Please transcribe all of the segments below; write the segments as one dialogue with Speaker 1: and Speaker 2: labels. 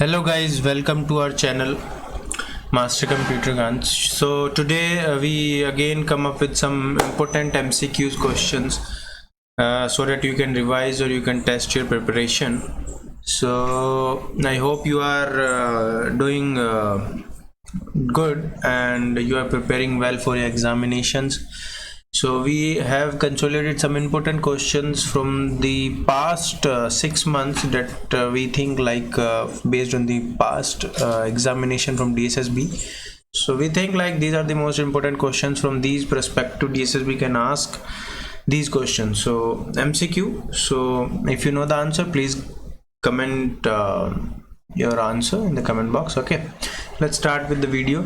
Speaker 1: Hello guys, welcome to our channel Master Computer Guns. So today we again come up with some important MCQs questions so that you can revise or you can test your preparation. So I hope you are doing good and you are preparing well for your examinations. So we have consolidated some important questions from the past 6 months that we think based on the past examination from DSSB. So we think like these are the most important questions from these perspective. DSSB can ask these questions. So MCQ. So if you know the answer, please comment your answer in the comment box. Okay, let's start with the video.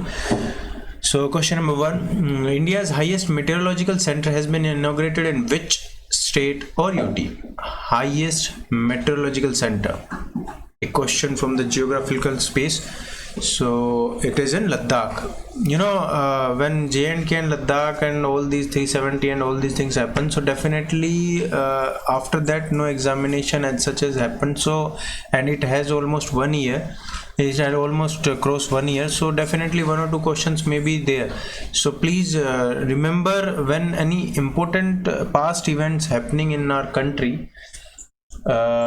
Speaker 1: So question number 1, India's highest meteorological center has been inaugurated in which state or UT? Highest meteorological center. A question from the geographical space. So it is in Ladakh. You know, when J&K and Ladakh and all these 370 and all these things happen, so definitely after that no examination as such has happened. So and it has almost 1 year. It had almost crossed 1 year, so definitely 1 or 2 questions may be there. So please remember when any important past events happening in our country,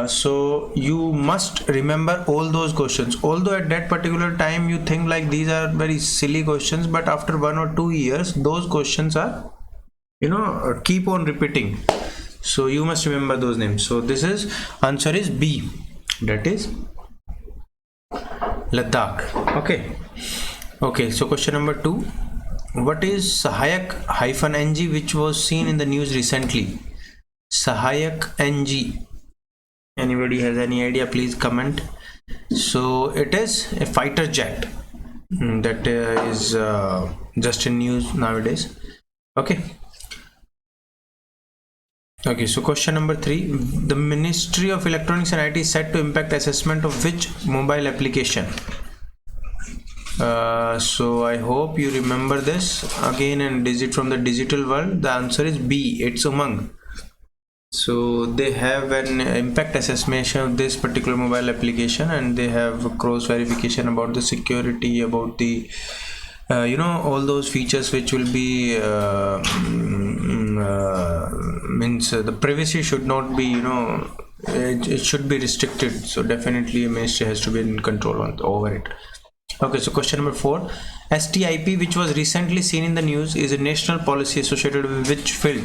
Speaker 1: so you must remember all those questions. Although at that particular time you think like these are very silly questions, but after 1 or 2 years those questions are, you know, keep on repeating. So you must remember those names. So this is answer is B, that is Ladakh. Okay, so question number 2, what is Sahayak-NG which was seen in the news recently? Sahayak-NG, anybody has any idea, please comment. So it is a fighter jet that is just in news nowadays. Okay, so question number 3, the Ministry of Electronics and IT is set to impact assessment of which mobile application? So I hope you remember this again, and digit from the digital world. The answer is B, it's Umang. So they have an impact assessment of this particular mobile application, and they have cross verification about the security, about the you know, all those features which will be means the privacy should not be, you know, it should be restricted. So definitely a ministry has to be in control over it. Okay, so question number 4, STIP which was recently seen in the news is a national policy associated with which field?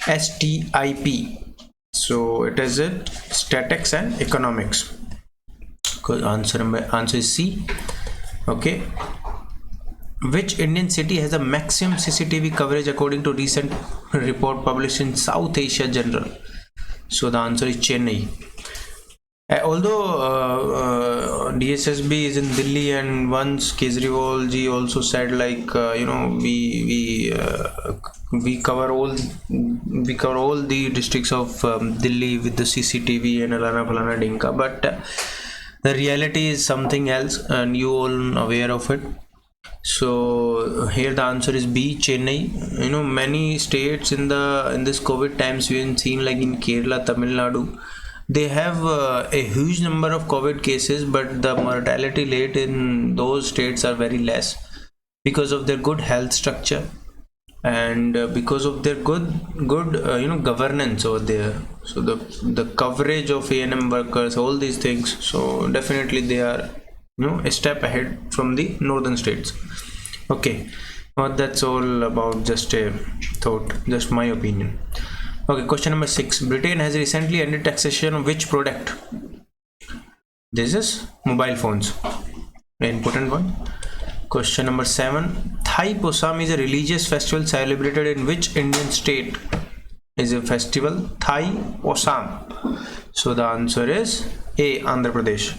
Speaker 1: STIP, so it is it statics and economics. Answer is C. Okay, which Indian city has the maximum CCTV coverage according to recent report published in South Asia Journal? So the answer is Chennai. Although DSSB is in Delhi, and once Kejriwal ji also said like you know, we cover all the districts of Delhi with the CCTV and alana falana dinka, but the reality is something else, and you all aware of it. So here the answer is B, Chennai. You know, many states in this COVID times we have seen, like in Kerala, Tamil Nadu, they have a huge number of COVID cases, but the mortality rate in those states are very less because of their good health structure and because of their good you know, governance over there. So the coverage of A&M workers, all these things, so definitely they are, you know, a step ahead from the northern states. Okay, well, that's all about just a thought, just my opinion. Okay, question number 6, Britain has recently ended taxation of which product? This is mobile phones, an important one. Question number 7, Thai Posam is a religious festival celebrated in which Indian state? Is a festival Thai Posam. So the answer is A, Andhra Pradesh.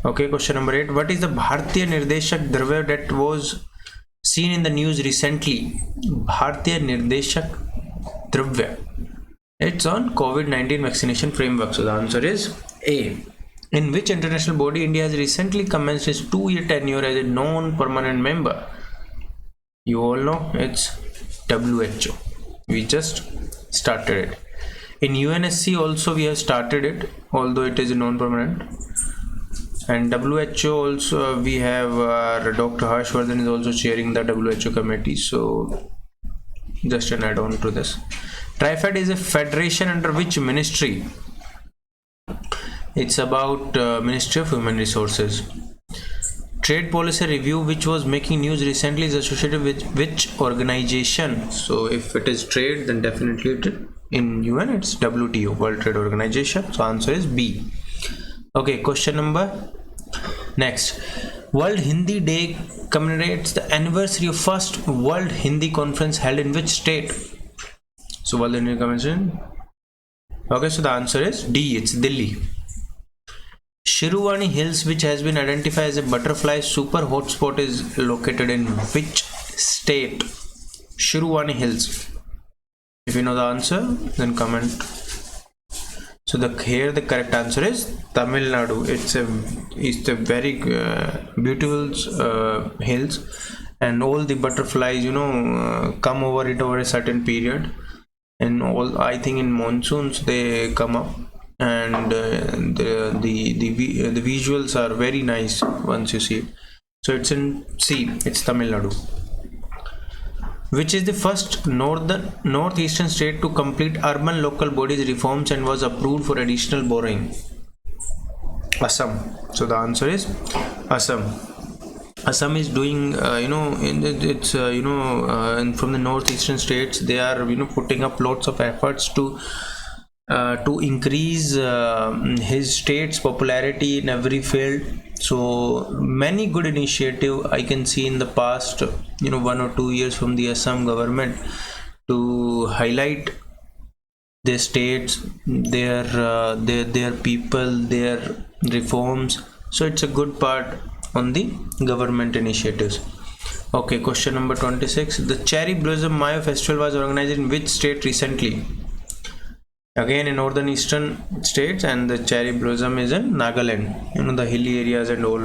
Speaker 1: Okay, question number 8, what is the Bharatiya Nirdeshak Dravya that was seen in the news recently? Bharatiya Nirdeshak Dravya, it's on COVID-19 vaccination framework. So the answer is A. In which international body India has recently commenced its 2-year tenure as a non-permanent member? You all know it's WHO. We just started it. In UNSC also we have started it, although it is a non-permanent. And WHO also, we have Dr. Harshvardhan is also chairing the WHO committee, so just an add-on to this. TRIFED is a federation under which ministry? It's about Ministry of Human Resources. Trade policy review, which was making news recently, is associated with which organization? So if it is trade, then definitely in UN it's WTO, World Trade Organization. So answer is B. Okay, question number next. World Hindi Day commemorates the anniversary of first World Hindi Conference held in which state? So World Hindi Convention. Okay, so the answer is D, it's Delhi. Shiruvani Hills, which has been identified as a butterfly super hotspot, is located in which state? Shiruvani Hills. If you know the answer, then comment. So here the correct answer is Tamil Nadu. It's a very beautiful hills, and all the butterflies, come over it over a certain period, and all, I think in monsoons they come up. And the visuals are very nice once you see it. So it's in C, it's Tamil Nadu. Which is the first northeastern state to complete urban local bodies reforms and was approved for additional borrowing? Assam. So the answer is Assam. Assam is doing and from the northeastern states, they are putting up lots of efforts to increase his state's popularity in every field. So many good initiative I can see in the past 1 or 2 years from the Assam government to highlight their states, their people, their reforms. So it's a good part on the government initiatives. Okay, question number 26. The Cherry Blossom Mayo Festival was organized in which state recently? Again in northern eastern states, and the cherry blossom is in Nagaland. The hilly areas and all.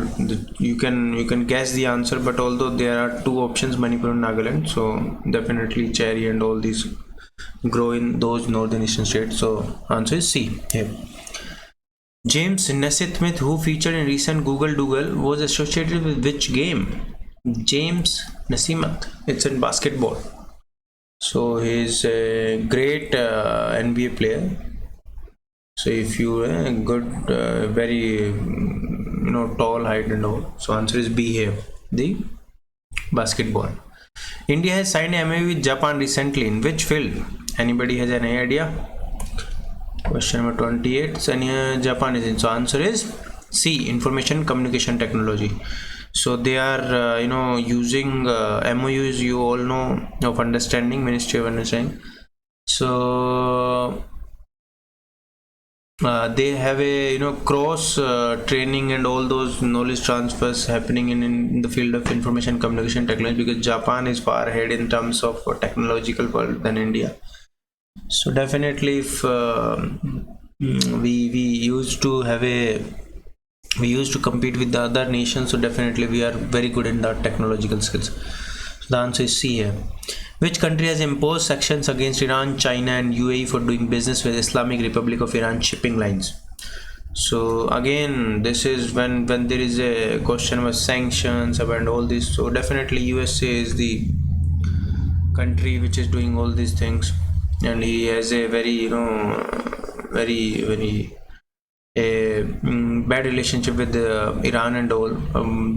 Speaker 1: You can guess the answer, but although there are two options, Manipur and Nagaland, so definitely cherry and all these grow in those northern eastern states. So answer is C here. James Naismith, who featured in recent Google Doodle, was associated with which game? James Naismith, it's in basketball. So he's a great NBA player. So if you good, very tall height and all, so answer is B here, the basketball. India has signed an MOU with Japan recently. In which field? Anybody has any idea? Question number 28. So Japan is in. So answer is C, Information Communication Technology. So they are using MOUs, you all know of understanding, Ministry of Understanding. So they have a cross training and all those knowledge transfers happening in the field of information communication technology, because Japan is far ahead in terms of technological world than India. So definitely if we used to compete with the other nations, so definitely we are very good in the technological skills. So the answer is C here. Which country has imposed sanctions against Iran, China and UAE for doing business with Islamic Republic of Iran shipping lines? So again, this is when there is a question about sanctions and all this. So definitely USA is the country which is doing all these things, and he has a very very bad relationship with Iran and all.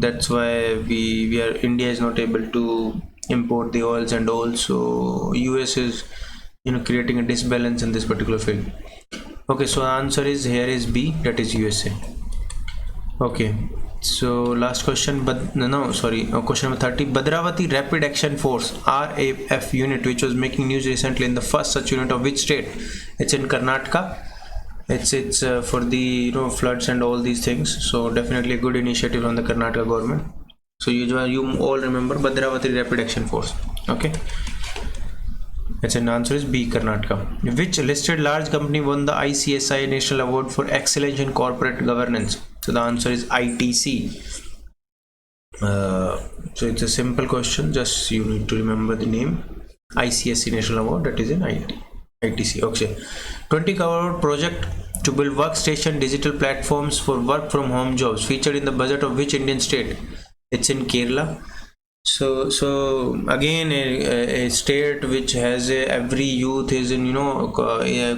Speaker 1: That's why India is not able to import the oils and all. So US is creating a disbalance in this particular field. Okay, so answer is here is B, that is USA. Okay, so last question, question number 30. Bhadravati Rapid Action Force, RAF unit, which was making news recently, in the first such unit of which state? It's in Karnataka. It's for the floods and all these things. So definitely a good initiative on the Karnataka government. So you all remember Bhadravati Rapid Action Force. Okay, its answer is B, Karnataka. Which listed large company won the ICSI National Award for Excellence in Corporate Governance? So the answer is ITC. So it's a simple question, just you need to remember the name. ICSC National Award, that is in IT. ITC. Okay. 20 crore project to build workstation digital platforms for work from home jobs featured in the budget of which Indian state? It's in Kerala. So again, a state which has every youth is in,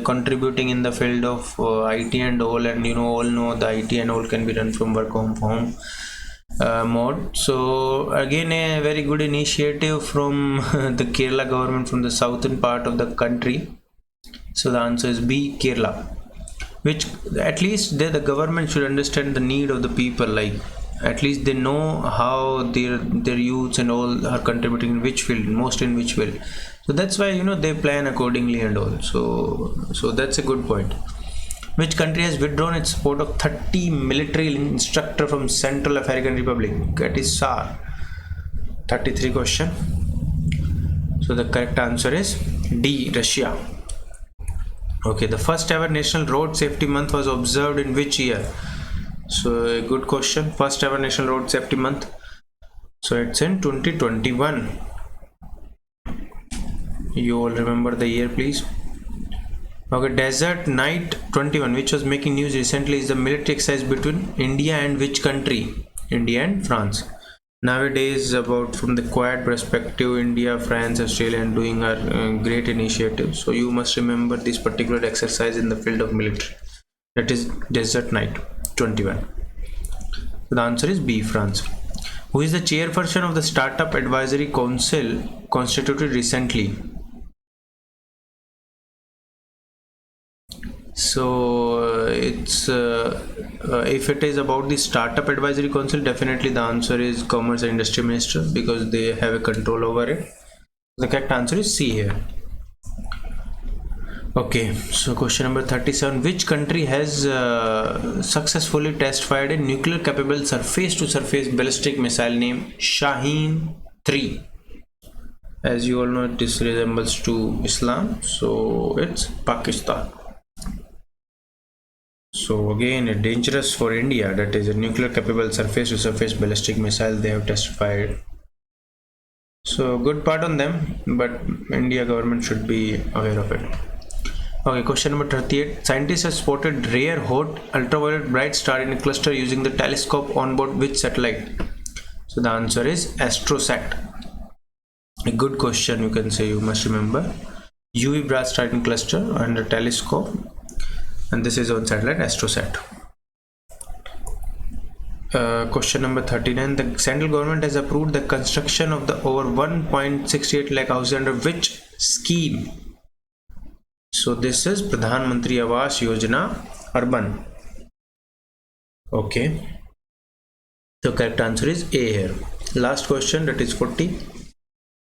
Speaker 1: contributing in the field of IT and all, and all know the IT and all can be done from work from home mode. So again, a very good initiative from the Kerala government, from the southern part of the country. So the answer is B, Kerala. Which at least the government should understand the need of the people, like at least they know how their youths and all are contributing in which field, most in which field. So that's why they plan accordingly and all. So that's a good point. Which country has withdrawn its support of 30 military instructor from Central African Republic? That is SAR. 33 question. So the correct answer is D, Russia. Okay, the first ever National Road Safety Month was observed in which year? So a good question. First ever National Road Safety Month. So it's in 2021. You all remember the year, please? Okay, Desert Night 21, which was making news recently, is the military exercise between India and which country? India and France. Nowadays, about from the Quad perspective, India, France, Australia are doing a great initiative. So you must remember this particular exercise in the field of military. That is Desert Night 21. So the answer is B, France. Who is the chairperson of the Startup Advisory Council constituted recently? So it's if it is about the Startup Advisory Council, definitely the answer is Commerce and Industry Minister, because they have a control over it. The correct answer is C here. Okay, so question number 37. Which country has successfully test-fired a nuclear-capable surface-to-surface ballistic missile named Shaheen-3? As you all know, this resembles to Islam, so it's Pakistan. So again, a dangerous for India, that is a nuclear-capable surface-to-surface ballistic missile they have test-fired. So good part on them, but India government should be aware of it. Okay, question number 38. Scientists have spotted rare hot ultraviolet bright star in a cluster using the telescope on board which satellite? So the answer is AstroSat. A good question, you can say, you must remember. UV bright star in cluster under telescope, and this is on satellite AstroSat. Question number 39. The central government has approved the construction of the over 1.68 lakh houses under which scheme? So this is Pradhan Mantri Awas Yojana Urban. Okay. The correct answer is A here. Last question, that is 40.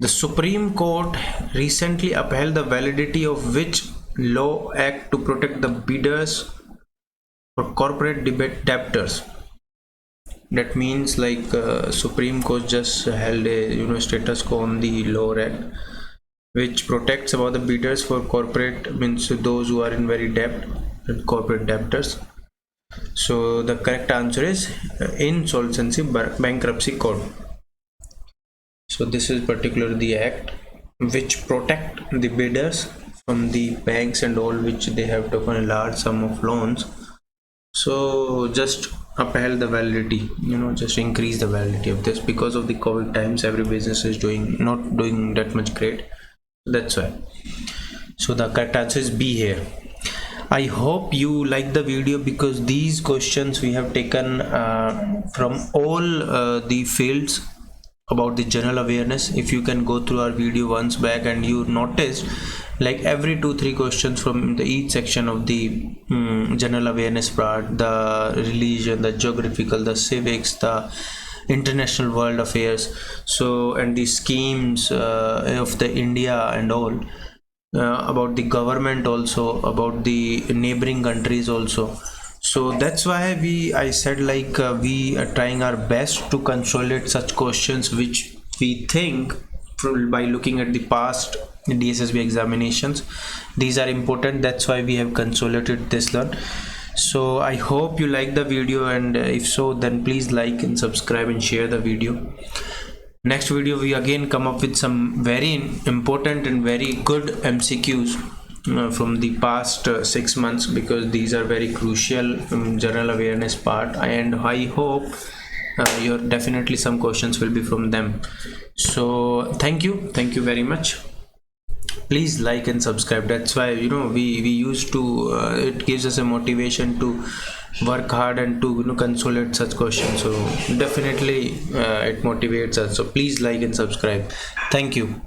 Speaker 1: The Supreme Court recently upheld the validity of which law act to protect the bidders for corporate debtors? That means like Supreme Court just held a status quo on the law act which protects about the bidders for corporate, means those who are in very debt, corporate debtors. So the correct answer is Insolvency Bankruptcy Code. So this is particularly the act which protect the bidders from the banks and all which they have taken a large sum of loans. So just upheld the validity, just increase the validity of this, because of the COVID times every business is not doing that much great. That's why. So the correct answer is B here. I hope you like the video, because these questions we have taken from all the fields about the general awareness. If you can go through our video once back and you noticed like every 2-3 questions from each section of the general awareness part, the religion, the geographical, the civics, the international world affairs, so and the schemes of the India and all, about the government also, about the neighboring countries also. So that's why I said like we are trying our best to consolidate such questions which we think by looking at the past DSSB examinations, these are important. That's why we have consolidated this learn. So I hope you like the video, and if so, then please like and subscribe and share the video. Next video we again come up with some very important and very good MCQs from the past 6 months, because these are very crucial general awareness part, and I hope your definitely some questions will be from them. So thank you very much. Please like and subscribe. That's why we used to it gives us a motivation to work hard and to consolidate such questions. So definitely it motivates us. So please like and subscribe. Thank you.